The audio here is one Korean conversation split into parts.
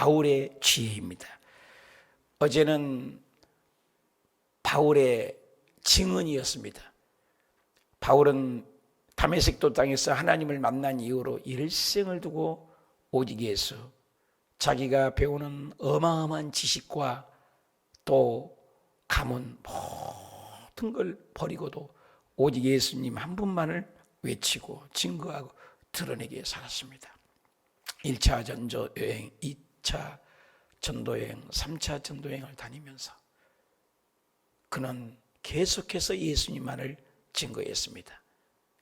바울의 지혜입니다. 어제는 바울의 증언이었습니다. 바울은 다메섹도 땅에서 하나님을 만난 이후로 일생을 두고 오직 예수, 자기가 배우는 어마어마한 지식과 또 가문 모든 걸 버리고도 오직 예수님 한 분만을 외치고 증거하고 드러내기에 살았습니다. 1차 전도여행, 2차 전도여행, 3차 전도여행을 다니면서 그는 계속해서 예수님만을 증거했습니다.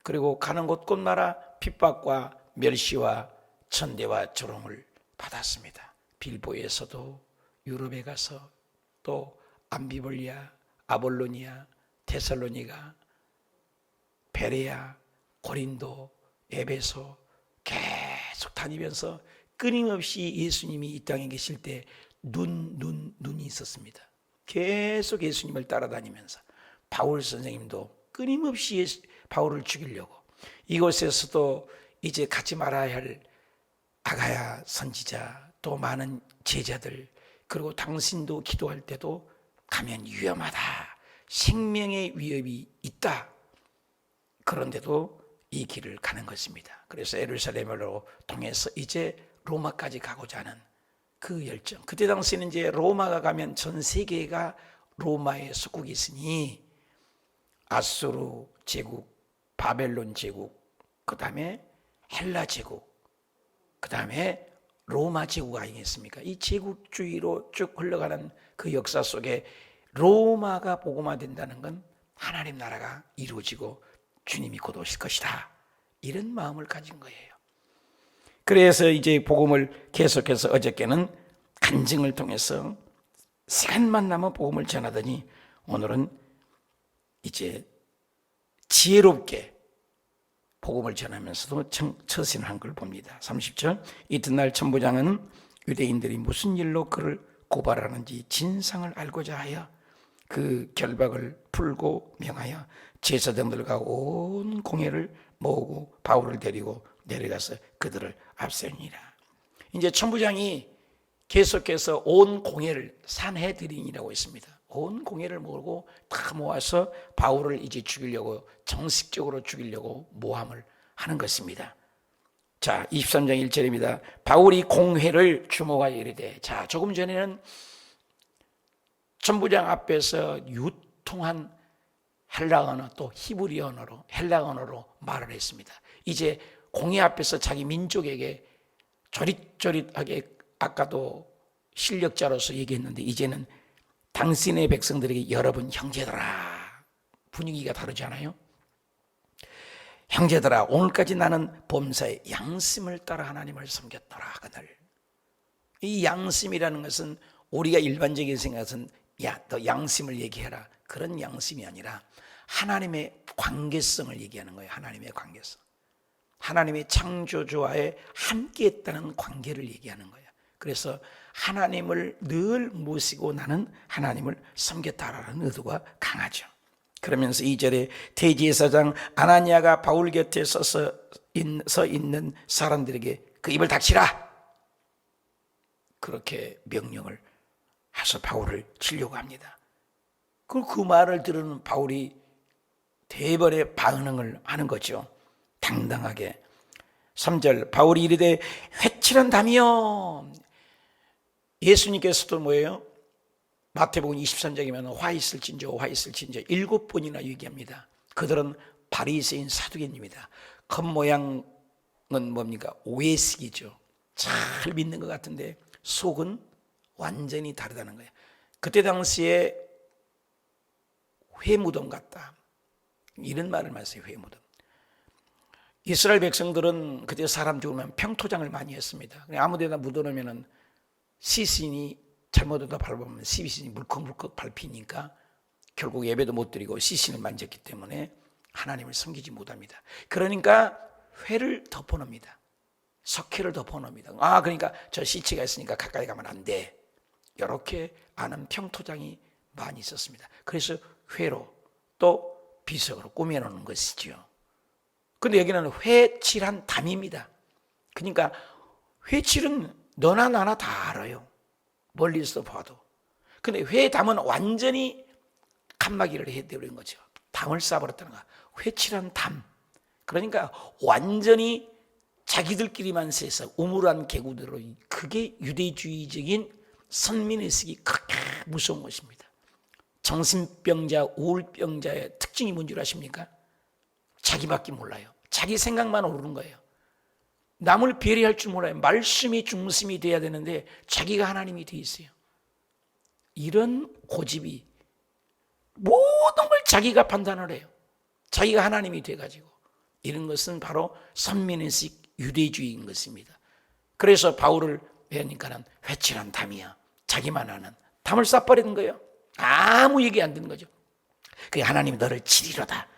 그리고 가는 곳곳마다 핍박과 멸시와 천대와 조롱을 받았습니다. 빌보에서도, 유럽에 가서, 또 암비볼리아, 아볼로니아, 데살로니가, 베레아, 고린도, 에베소 계속 다니면서 끊임없이 예수님이 이 땅에 계실 때 눈이 있었습니다. 계속 예수님을 따라다니면서 바울 선생님도 끊임없이 바울을 죽이려고, 이곳에서도 이제 가지 말아야 할 아가야 선지자, 또 많은 제자들, 그리고 당신도 기도할 때도 가면 위험하다, 생명의 위협이 있다, 그런데도 이 길을 가는 것입니다. 그래서 예루살렘으로 통해서 이제 로마까지 가고자 하는 그 열정. 그때 당시에는 이제 로마가 가면 전 세계가 로마의 속국이 있으니 아수르 제국, 바벨론 제국, 그 다음에 헬라 제국, 그 다음에 로마 제국 아니겠습니까? 이 제국주의로 쭉 흘러가는 그 역사 속에 로마가 복음화된다는 건 하나님 나라가 이루어지고 주님이 곧 오실 것이다, 이런 마음을 가진 거예요. 그래서 이제 복음을 계속해서 어저께는 간증을 통해서 시간만 나면 복음을 전하더니 오늘은 이제 지혜롭게 복음을 전하면서도 처신한 걸 봅니다. 30절, 이튿날 천부장은 유대인들이 무슨 일로 그를 고발하는지 진상을 알고자 하여 그 결박을 풀고 명하여 제사장들과 온 공회를 모으고 바울을 데리고 내려가서 그들을 앞세우니라. 이제 천부장이 계속해서 온 공회를, 산헤드린이라고 있습니다. 온 공회를 모으고 다 모아서 바울을 이제 죽이려고, 정식적으로 죽이려고 모함을 하는 것입니다. 자, 23장 1절입니다. 바울이 공회를 주목하여 이르되, 자, 조금 전에는 천부장 앞에서 유통한 헬라 언어, 또 히브리 언어로, 헬라 언어로 말을 했습니다. 이제 공회 앞에서 자기 민족에게 조릿조릿하게, 아까도 실력자로서 얘기했는데 이제는 당신의 백성들에게 여러분 형제들아, 분위기가 다르지 않아요? 형제들아, 오늘까지 나는 범사에 양심을 따라 하나님을 섬겼더라 그들. 이 양심이라는 것은 우리가 일반적인 생각은 야, 너 양심을 얘기해라, 그런 양심이 아니라 하나님의 관계성을 얘기하는 거예요. 하나님의 관계성, 하나님의 창조주와의 함께했다는 관계를 얘기하는 거예요. 그래서 하나님을 늘 모시고 나는 하나님을 섬겼다라는 의도가 강하죠. 그러면서 2절에 대제사장 아나니아가 바울 곁에 서 있는 사람들에게 그 입을 닥치라, 그렇게 명령을 해서 바울을 치려고 합니다. 그 말을 들은 바울이 대벌의 반응을 하는 거죠. 당당하게. 3절, 바울이 이르되 회칠한 담이여. 예수님께서도 뭐예요? 마태복음 23장이면 화 있을진저 7번이나 얘기합니다. 그들은 바리새인 사두개입니다. 겉모양은 뭡니까? 오해식이죠. 잘 믿는 것 같은데 속은 완전히 다르다는 거예요. 그때 당시에 회무덤 같다, 이런 말을 말했어요. 회무덤. 이스라엘 백성들은 그때 사람 죽으면 평토장을 많이 했습니다. 아무데나 묻어놓으면 시신이 잘못하다 밟으면 시신이 물컥물컥 밟히니까 결국 예배도 못 드리고 시신을 만졌기 때문에 하나님을 섬기지 못합니다. 그러니까 회를 덮어놓습니다. 석회를 덮어놓습니다. 그러니까 저 시체가 있으니까 가까이 가면 안 돼, 이렇게 아는 평토장이 많이 있었습니다. 그래서 회로 또 비석으로 꾸며놓는 것이죠. 근데 여기는 회칠한 담입니다. 그러니까 회칠은 너나 나나 다 알아요. 멀리서 봐도. 근데 회 담은 완전히 칸막이를 해버린 거죠. 담을 쌓아버렸다는 거야. 회칠한 담. 그러니까 완전히 자기들끼리만 세상 우물한 개구대로, 그게 유대주의적인 선민의식이 크게 무서운 것입니다. 정신병자, 우울병자의 특징이 뭔지 아십니까? 자기밖에 몰라요. 자기 생각만 오르는 거예요. 남을 배려할 줄 몰라요. 말씀이 중심이 돼야 되는데 자기가 하나님이 돼 있어요. 이런 고집이 모든 걸 자기가 판단을 해요. 자기가 하나님이 돼가지고. 이런 것은 바로 선민의식 유대주의인 것입니다. 그래서 바울을 배우니까는 회칠한 담이야. 자기만 아는 담을 쌓아버리는 거예요. 아무 얘기 안 듣는 거죠. 그게 하나님이 너를 치리로다.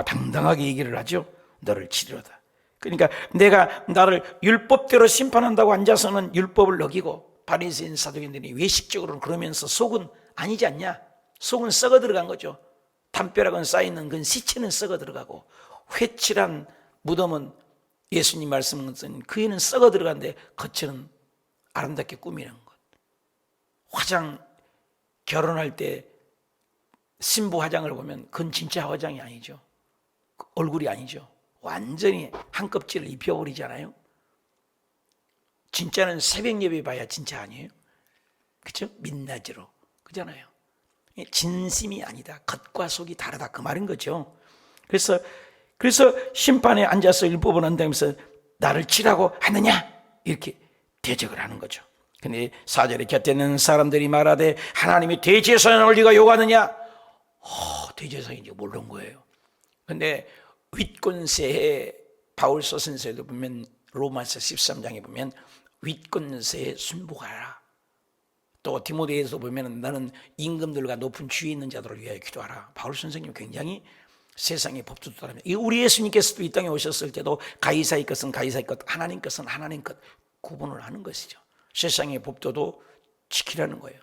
당당하게 얘기를 하죠. 너를 치리로다. 그러니까 내가 나를 율법대로 심판한다고 앉아서는 율법을 어기고, 바리새인 사두개인들이 외식적으로는 그러면서 속은 아니지 않냐? 속은 썩어 들어간 거죠. 담벼락은 쌓이는 그 시체는 썩어 들어가고, 회칠한 무덤은 예수님 말씀은 그 애는 썩어 들어간데 겉은 아름답게 꾸미는 것. 결혼할 때 신부 화장을 보면 그건 진짜 화장이 아니죠. 얼굴이 아니죠. 완전히 한 껍질을 입혀버리잖아요. 진짜는 새벽 예배 봐야 진짜 아니에요. 그렇죠? 민낯으로. 그잖아요. 진심이 아니다. 겉과 속이 다르다. 그 말인 거죠. 그래서 심판에 앉아서 율법을 한다면서 나를 치라고 하느냐? 이렇게 대적을 하는 거죠. 근데 4절에 곁에 있는 사람들이 말하되 하나님이 대제사장을 네가 요구하느냐? 대제사장인지 모르는 거예요. 근데 윗권세에 바울서 선서에도 보면, 로마서 13장에 보면 윗권세에 순복하라. 또 디모데에서 보면 너는 임금들과 높은 주위에 있는 자들을 위하여 기도하라. 바울 선생님 굉장히 세상의 법도도 따르며, 우리 예수님께서도 이 땅에 오셨을 때도 가이사의 것은 가이사의 것, 하나님 것은 하나님 것 구분을 하는 것이죠. 세상의 법도도 지키라는 거예요.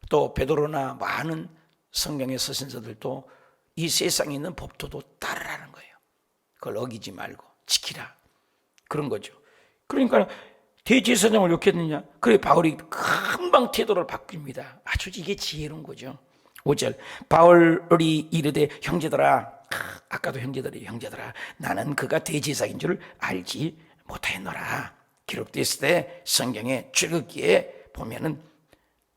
또 베드로나 많은 성경의 서신서들도 이 세상에 있는 법도도 따르라는 거예요. 그걸 어기지 말고 지키라, 그런 거죠. 그러니까 대제사장을 욕했느냐? 그래 바울이 금방 태도를 바뀝니다. 아주 이게 지혜로운 거죠. 5절 바울이 이르되 형제들아, 아까도 형제들아, 나는 그가 대제사인 줄 알지 못하였노라. 기록됐을 때 성경에 출애굽기에 보면은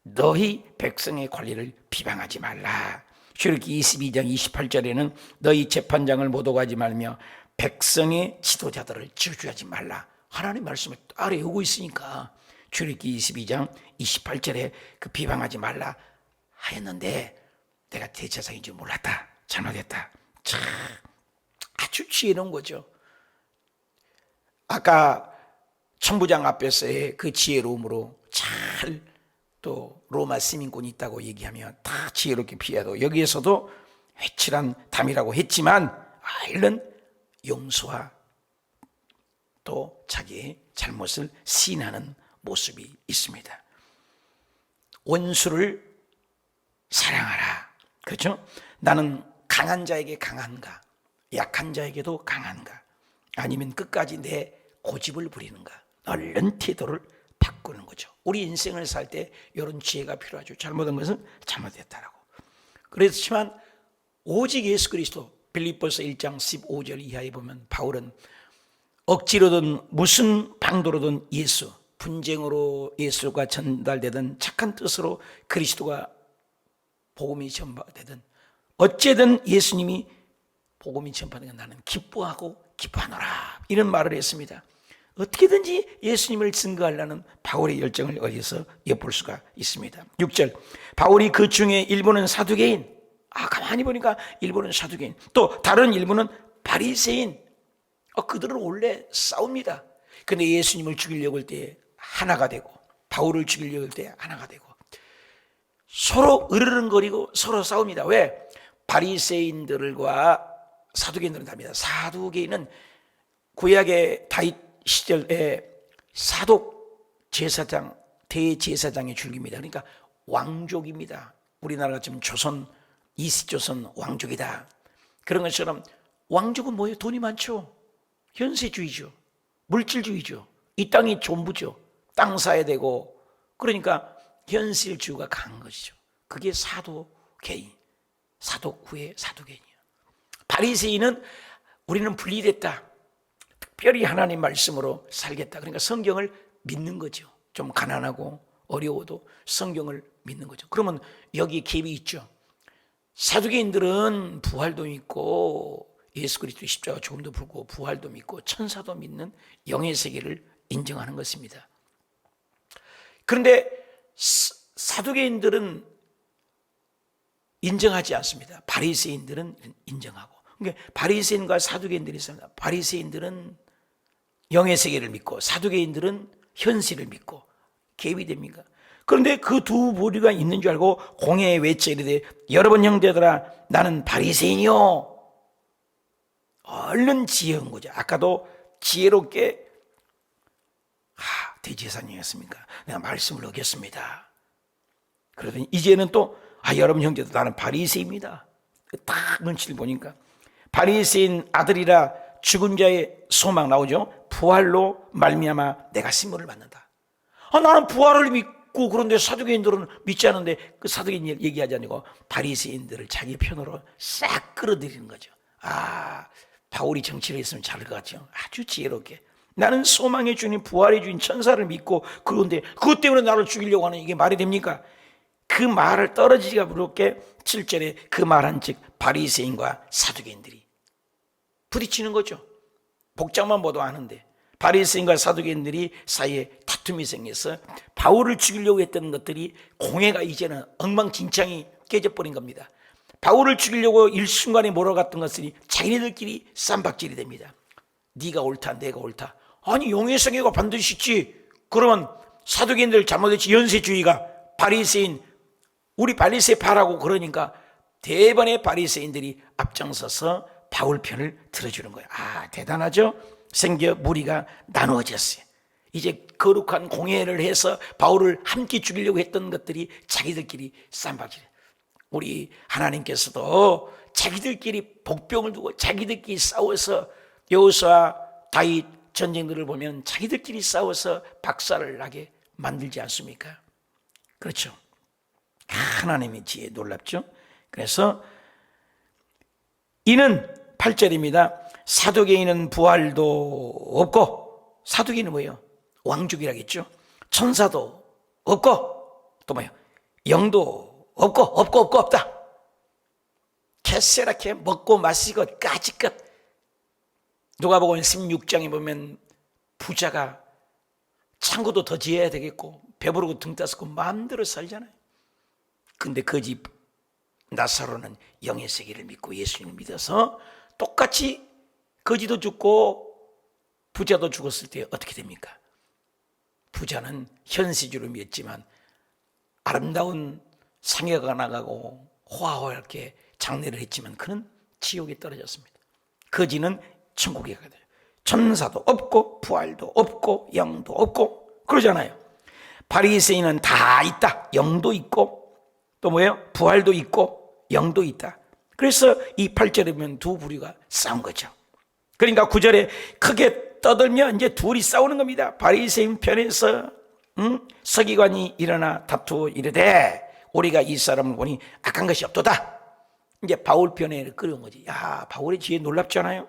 너희 백성의 권리를 비방하지 말라. 출애굽기 22장 28절에는 너희 재판장을 모독하지 말며 백성의 지도자들을 저주하지 말라. 하나님 말씀을 따로 외우고 있으니까 출애굽기 22장 28절에 그 비방하지 말라 하였는데 내가 대제사장인 줄 몰랐다. 잘못했다. 참 아주 지혜로운 거죠. 아까 천부장 앞에서의 그 지혜로움으로 잘 또 로마 시민권이 있다고 얘기하면 다 지혜롭게 피해도, 여기에서도 회칠한 담이라고 했지만 이런 용서와 또 자기의 잘못을 시인하는 모습이 있습니다. 원수를 사랑하라. 그렇죠? 나는 강한 자에게 강한가, 약한 자에게도 강한가, 아니면 끝까지 내 고집을 부리는가. 얼른 태도를 바꾸는 거죠. 우리 인생을 살 때 이런 지혜가 필요하죠. 잘못한 것은 잘못했다라고. 그렇지만 오직 예수 그리스도, 빌립보서 1장 15절 이하에 보면 바울은 억지로든 무슨 방도로든 예수, 분쟁으로 예수가 전달되든 착한 뜻으로 그리스도가 복음이 전파되든 어쨌든 예수님이 복음이 전파되는 나는 기뻐하고 기뻐하노라, 이런 말을 했습니다. 어떻게든지 예수님을 증거하려는 바울의 열정을 어디서 엿볼 수가 있습니다. 6절 바울이 그 중에 일부는 사두개인, 가만히 보니까 일부는 사두개인, 또 다른 일부는 바리새인, 그들은 원래 싸웁니다. 근데 예수님을 죽이려고 할 때 하나가 되고, 바울을 죽이려고 할 때 하나가 되고, 서로 으르렁거리고 서로 싸웁니다. 왜? 바리새인들과 사두개인들은 답니다. 사두개인은 구약의 다윗 시절에 사독 제사장, 대제사장의 줄기입니다. 그러니까 왕족입니다. 우리나라 지금 조선, 이시조선 왕족이다. 그런 것처럼 왕족은 뭐예요? 돈이 많죠. 현세주의죠. 물질주의죠. 이 땅이 전부죠. 땅 사야 되고, 그러니까 현실주의가 강한 것이죠. 그게 사도개인, 사도구의 사도개인이에요. 바리새인은 우리는 분리됐다, 특별히 하나님 말씀으로 살겠다, 그러니까 성경을 믿는 거죠. 좀 가난하고 어려워도 성경을 믿는 거죠. 그러면 여기 갭이 있죠. 사두개인들은 부활도 믿고 예수 그리스도의 십자가 죽음도 불고 부활도 믿고 천사도 믿는 영의 세계를 인정하는 것입니다. 그런데 사두개인들은 인정하지 않습니다. 바리새인들은 인정하고. 그러니까 바리새인과 사두개인들이 있습니다. 바리새인들은 영의 세계를 믿고 사두개인들은 현실을 믿고. 갭이 됩니까? 그런데 그 두 부류가 있는 줄 알고 공회에 외쳐 이르되 여러분 형제들아 나는 바리새인이요. 얼른 지혜한 거죠. 아까도 지혜롭게 대제사장이었습니까? 내가 말씀을 어겼습니다. 그러더니 이제는 또 여러분 형제들 나는 바리새인입니다. 딱 눈치를 보니까 바리새인 아들이라 죽은 자의 소망 나오죠. 부활로 말미암아 내가 신문을 받는다. 나는 부활을 믿고 그런데 사두개인들은 믿지 않는데 그 사두개인 얘기하지 않고 바리새인들을 자기 편으로 싹 끌어들이는 거죠. 바울이 정치를 했으면 잘할 것 같죠. 아주 지혜롭게 나는 소망의 주님 부활의 주인 천사를 믿고 그런데 그것 때문에 나를 죽이려고 하는 이게 말이 됩니까? 그 말을 떨어지기가 부럽게 7절에 그 말한 즉 바리새인과 사두개인들이 부딪히는 거죠. 복장만 봐도 아는데 바리새인과 사두개인들이 사이에 다툼이 생겨서 바울을 죽이려고 했던 것들이 공회가 이제는 엉망진창이 깨져버린 겁니다. 바울을 죽이려고 일순간에 몰아갔던 것들이 자기네들끼리 쌈박질이 됩니다. 네가 옳다 내가 옳다. 아니 영의 세계가 반드시 있지. 그러면 사두개인들 잘못했지. 연세주의가 바리새인 우리 바리새 파라고 그러니까 대번의 바리새인들이 앞장서서 바울 편을 들어주는 거예요. 대단하죠. 생겨 무리가 나누어졌어요. 이제 거룩한 공회를 해서 바울을 함께 죽이려고 했던 것들이 자기들끼리 쌈박질해요. 우리 하나님께서도 자기들끼리 복병을 두고 자기들끼리 싸워서 여호수아 다윗 전쟁들을 보면 자기들끼리 싸워서 박살을 나게 만들지 않습니까? 그렇죠. 하나님의 지혜 놀랍죠. 그래서 이는 8절입니다. 사두개인은 부활도 없고, 사두개인은 뭐예요? 왕족이라겠죠. 천사도 없고 또 뭐예요? 영도 없고 없다. 개세랗게 먹고 마시고 까짓것. 누가복음 16장에 보면 부자가 창고도 더 지어야 되겠고 배부르고 등 따스고 마음대로 살잖아요. 근데 그 집 나사로는 영의 세계를 믿고 예수님을 믿어서 똑같이 거지도 죽고 부자도 죽었을 때 어떻게 됩니까? 부자는 현시주를 믿었지만 아름다운 상여가 나가고 호화호하게 장례를 했지만 그는 지옥에 떨어졌습니다. 거지는 천국에 가게 돼요. 천사도 없고 부활도 없고 영도 없고 그러잖아요. 바리새인은 다 있다. 영도 있고 또 뭐예요? 부활도 있고 영도 있다. 그래서 이 8절에 보면 두 부류가 싸운 거죠. 그러니까 9절에 크게 떠들며 이제 둘이 싸우는 겁니다. 바리새인 편에서 서기관이 일어나 다투어 이르되 우리가 이 사람을 보니 악한 것이 없도다. 이제 바울 편에 끌어온 거지. 바울의 지혜 놀랍잖아요.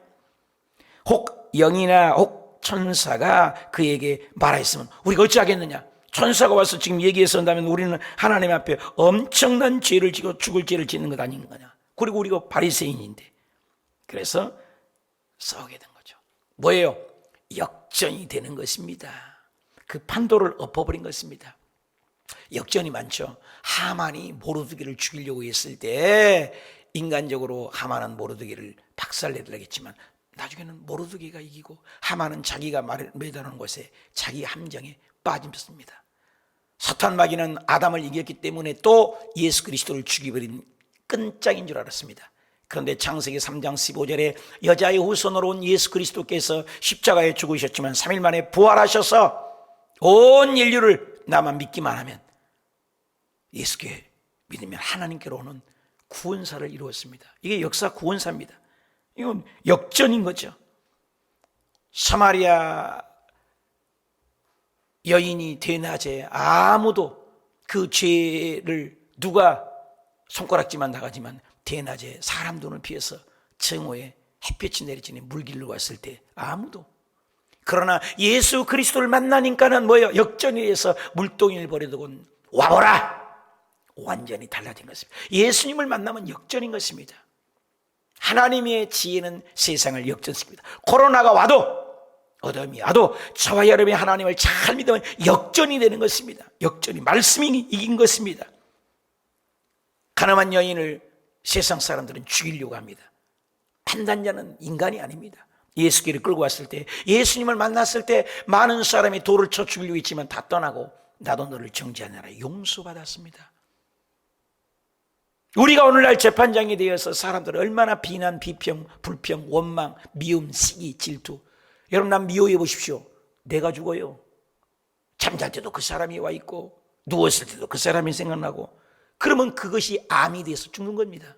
혹 영이나 혹 천사가 그에게 말하였으면 우리가 어찌하겠느냐. 천사가 와서 지금 얘기해서 한다면 우리는 하나님 앞에 엄청난 죄를 지고 죽을 죄를 짓는 것 아닌 거냐. 그리고 우리가 바리새인인데. 그래서 싸우게 된 거죠. 뭐예요? 역전이 되는 것입니다. 그 판도를 엎어버린 것입니다. 역전이 많죠. 하만이 모르드게를 죽이려고 했을 때 인간적으로 하만은 모르드게를 박살내려고 했지만 나중에는 모르드게가 이기고 하만은 자기가 매달하는 곳에 자기 함정에 빠짐습니다. 사탄 마귀는 아담을 이겼기 때문에 또 예수 그리스도를 죽여버린 끈짝인 줄 알았습니다. 그런데 창세기 3장 15절에 여자의 후손으로 온 예수 그리스도께서 십자가에 죽으셨지만 3일 만에 부활하셔서 온 인류를 나만 믿기만 하면 예수께 믿으면 하나님께로 오는 구원사를 이루었습니다. 이게 역사 구원사입니다. 이건 역전인 거죠. 사마리아 여인이 대낮에 아무도 그 죄를 누가 손가락질만 나가지만 대낮에 사람 눈을 피해서 정오에 햇볕이 내리쬐니 물길로 왔을 때 아무도. 그러나 예수 그리스도를 만나니까는 뭐예요? 역전이 돼서 물동이를 버려두고 와보라. 완전히 달라진 것입니다. 예수님을 만나면 역전인 것입니다. 하나님의 지혜는 세상을 역전시킵니다. 코로나가 와도 어둠이 와도 저와 여러분이 하나님을 잘 믿으면 역전이 되는 것입니다. 역전이 말씀이 이긴 것입니다. 가늠한 여인을 세상 사람들은 죽이려고 합니다. 판단자는 인간이 아닙니다. 예수께를 끌고 왔을 때, 예수님을 만났을 때 많은 사람이 돌을 쳐 죽이려고 했지만 다 떠나고 나도 너를 정죄하느라 용서받았습니다. 우리가 오늘날 재판장이 되어서 사람들 얼마나 비난, 비평, 불평, 원망, 미움, 시기, 질투. 여러분, 난 미워해 보십시오. 내가 죽어요. 잠잘 때도 그 사람이 와 있고 누웠을 때도 그 사람이 생각나고, 그러면 그것이 암이 돼서 죽는 겁니다.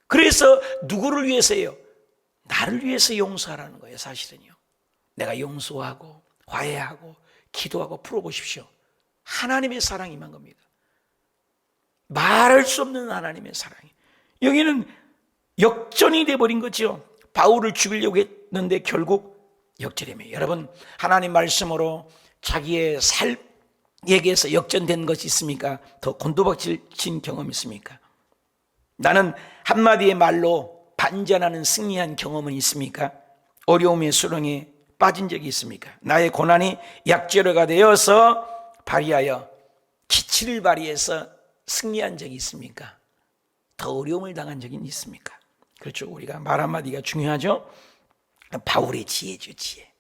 그래서 누구를 위해서요? 나를 위해서 용서하라는 거예요. 사실은요, 내가 용서하고 화해하고 기도하고 풀어보십시오. 하나님의 사랑이 임한 겁니다. 말할 수 없는 하나님의 사랑이. 여기는 역전이 돼버린 거죠. 바울을 죽이려고 했는데 결국 역전이에요. 여러분, 하나님 말씀으로 자기의 삶에게서 역전된 것이 있습니까? 더 곤두박질 친 경험이 있습니까? 나는 한마디의 말로 반전하는 승리한 경험은 있습니까? 어려움의 수렁에 빠진 적이 있습니까? 나의 고난이 약재료가 되어서 발휘하여 기치를 발휘해서 승리한 적이 있습니까? 더 어려움을 당한 적이 있습니까? 그렇죠. 우리가 말 한마디가 중요하죠. 바울의 지혜죠, 지혜.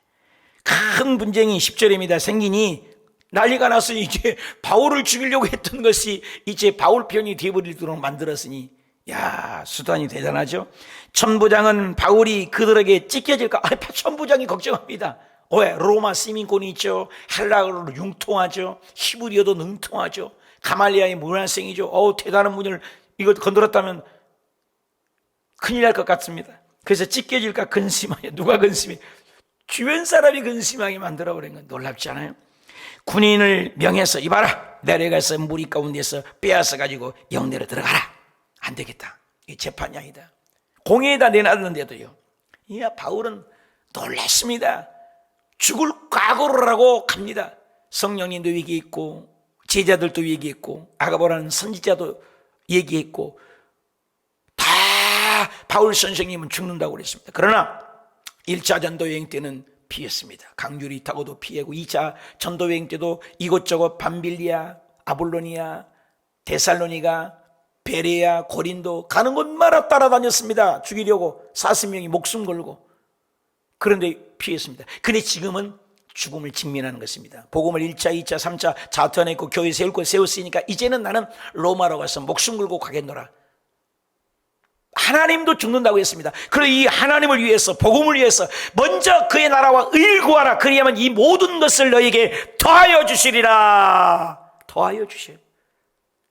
큰 분쟁이 10절입니다. 생기니 난리가 나서 이제 바울을 죽이려고 했던 것이 이제 바울 편이 되어버리도록 만들었으니, 야, 수단이 대단하죠. 천부장은 바울이 그들에게 찢겨질까? 천부장이 걱정합니다. 왜? 로마 시민권이 있죠. 헬라어로 융통하죠. 히브리어도 능통하죠. 가말리아의 문화생이죠. 대단한 분을 이거 건드렸다면 큰일 날 것 같습니다. 그래서 찢겨질까 근심하여. 누가 근심해? 주변 사람이 근심하게 만들어버린 건 놀랍지 않아요? 군인을 명해서 이봐라, 내려가서 무리 가운데서 빼앗아 가지고 영내로 들어가라. 안 되겠다. 이 재판이 아니다. 공회에다 내놨는데도요, 바울은 놀랐습니다. 죽을 각오를 하고 갑니다. 성령님도 얘기했고 제자들도 얘기했고 아가보라는 선지자도 얘기했고 다 바울 선생님은 죽는다고 그랬습니다. 그러나 1차 전도여행 때는 피했습니다. 강유리 타고도 피하고 2차 전도여행 때도 이곳저곳 밤빌리아, 아볼로니아, 데살로니가, 베레아, 고린도 가는 곳마다 따라다녔습니다. 죽이려고 40명이 목숨 걸고. 그런데 피했습니다. 근데 지금은 죽음을 직면하는 것입니다. 복음을 1차, 2차, 3차 자투해냈고 교회 세울 거 세웠으니까 이제는 나는 로마로 가서 목숨 걸고 가겠노라. 하나님도 죽는다고 했습니다. 그리고 이 하나님을 위해서, 복음을 위해서 먼저 그의 나라와 의를 구하라. 그리하면 이 모든 것을 너에게 더하여 주시리라. 더하여 주시오.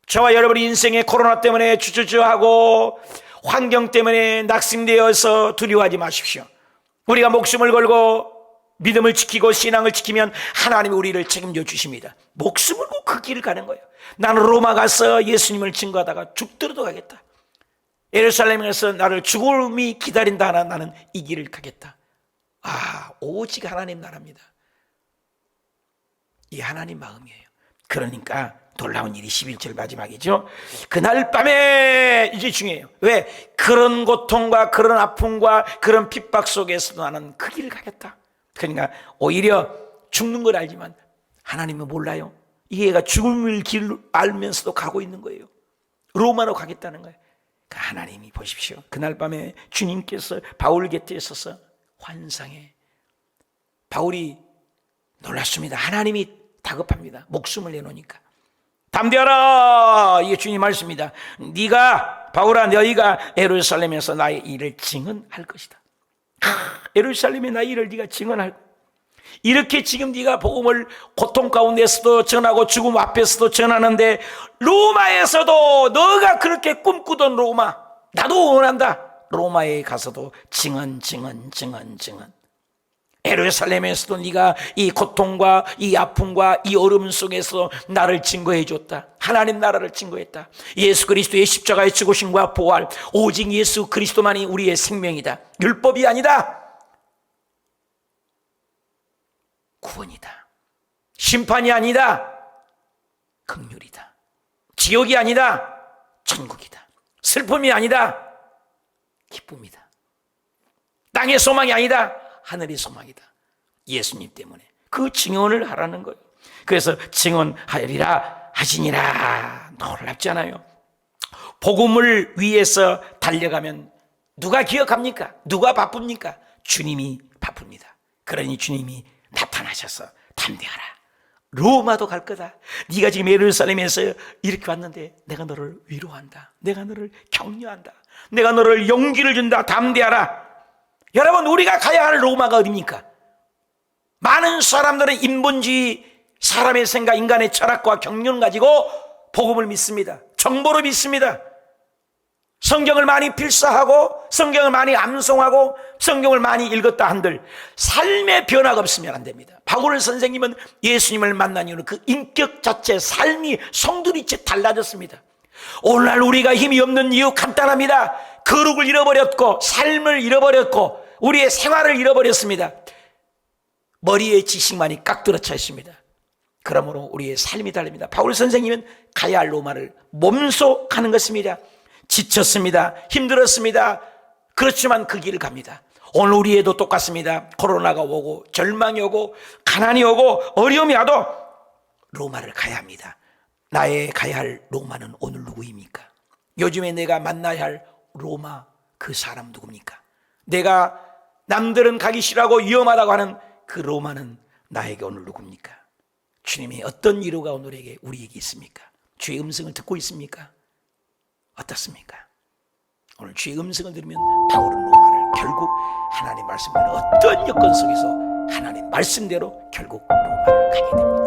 저와 여러분의 인생에 코로나 때문에 주저주저하고 환경 때문에 낙심되어서 두려워하지 마십시오. 우리가 목숨을 걸고 믿음을 지키고 신앙을 지키면 하나님이 우리를 책임져 주십니다. 목숨을 걸고 그 길을 가는 거예요. 나는 로마 가서 예수님을 증거하다가 죽더라도 가겠다. 예루살렘에서 나를 죽음이 기다린다 하나 나는 이 길을 가겠다. 오직 하나님 나라입니다. 이 하나님 마음이에요. 그러니까 놀라운 일이 11절 마지막이죠. 그날 밤에, 이제 중요해요. 왜? 그런 고통과 그런 아픔과 그런 핍박 속에서도 나는 그 길을 가겠다. 그러니까 오히려 죽는 걸 알지만 하나님은 몰라요. 이 애가 죽음을 길을 알면서도 가고 있는 거예요. 로마로 가겠다는 거예요. 그러니까 하나님이 보십시오. 그날 밤에 주님께서 바울 곁에 있어서 환상에, 바울이 놀랐습니다. 하나님이 다급합니다. 목숨을 내놓으니까. 담대하라, 이게 주님 말씀입니다. 네가, 바울아, 너희가 예루살렘에서 나의 일을 증언할 것이다. 예루살렘의 나의 일을 네가 증언할. 이렇게 지금 네가 복음을 고통 가운데서도 전하고 죽음 앞에서도 전하는데, 로마에서도 너가 그렇게 꿈꾸던 로마, 나도 원한다. 로마에 가서도 증언. 예루살렘에서도 네가 이 고통과 이 아픔과 이 어려움 속에서 나를 증거해 줬다. 하나님 나라를 증거했다. 예수 그리스도의 십자가의 죽으심과 부활, 오직 예수 그리스도만이 우리의 생명이다. 율법이 아니다. 구원이다. 심판이 아니다. 긍휼이다. 지옥이 아니다. 천국이다. 슬픔이 아니다. 기쁨이다. 땅의 소망이 아니다. 하늘의 소망이다. 예수님 때문에 그 증언을 하라는 거예요. 그래서 증언하리라 하시니라. 놀랍지 않아요? 복음을 위해서 달려가면 누가 기억합니까? 누가 바쁩니까? 주님이 바쁩니다. 그러니 주님이 나타나셔서 담대하라. 로마도 갈 거다. 네가 지금 예루살렘에서 이렇게 왔는데 내가 너를 위로한다. 내가 너를 격려한다. 내가 너를 용기를 준다. 담대하라. 여러분, 우리가 가야 할 로마가 어디입니까? 많은 사람들은 인본주의, 사람의 생각, 인간의 철학과 경륜을 가지고 복음을 믿습니다. 정보로 믿습니다. 성경을 많이 필사하고 성경을 많이 암송하고 성경을 많이 읽었다 한들 삶의 변화가 없으면 안 됩니다. 바울 선생님은 예수님을 만난 이후로 그 인격 자체, 삶이 송두리째 달라졌습니다. 오늘날 우리가 힘이 없는 이유 간단합니다. 거룩을 잃어버렸고 삶을 잃어버렸고 우리의 생활을 잃어버렸습니다. 머리에 지식만이 깍들어차 있습니다. 그러므로 우리의 삶이 다릅니다. 바울 선생님은 가야 할 로마를 몸소 가는 것입니다. 지쳤습니다. 힘들었습니다. 그렇지만 그 길을 갑니다. 오늘 우리에도 똑같습니다. 코로나가 오고 절망이 오고 가난이 오고 어려움이 와도 로마를 가야 합니다. 나의 가야 할 로마는 오늘 누구입니까? 요즘에 내가 만나야 할 로마, 그 사람 누굽니까? 내가 남들은 가기 싫어하고 위험하다고 하는 그 로마는 나에게 오늘 누굽니까? 주님이 어떤 위로가 오늘에게 우리에게 있습니까? 주의 음성을 듣고 있습니까? 어떻습니까? 오늘 주의 음성을 들으면 바울은 로마를 결국 하나님 말씀대로 어떤 여건 속에서 하나님 말씀대로 결국 로마를 가게 됩니다.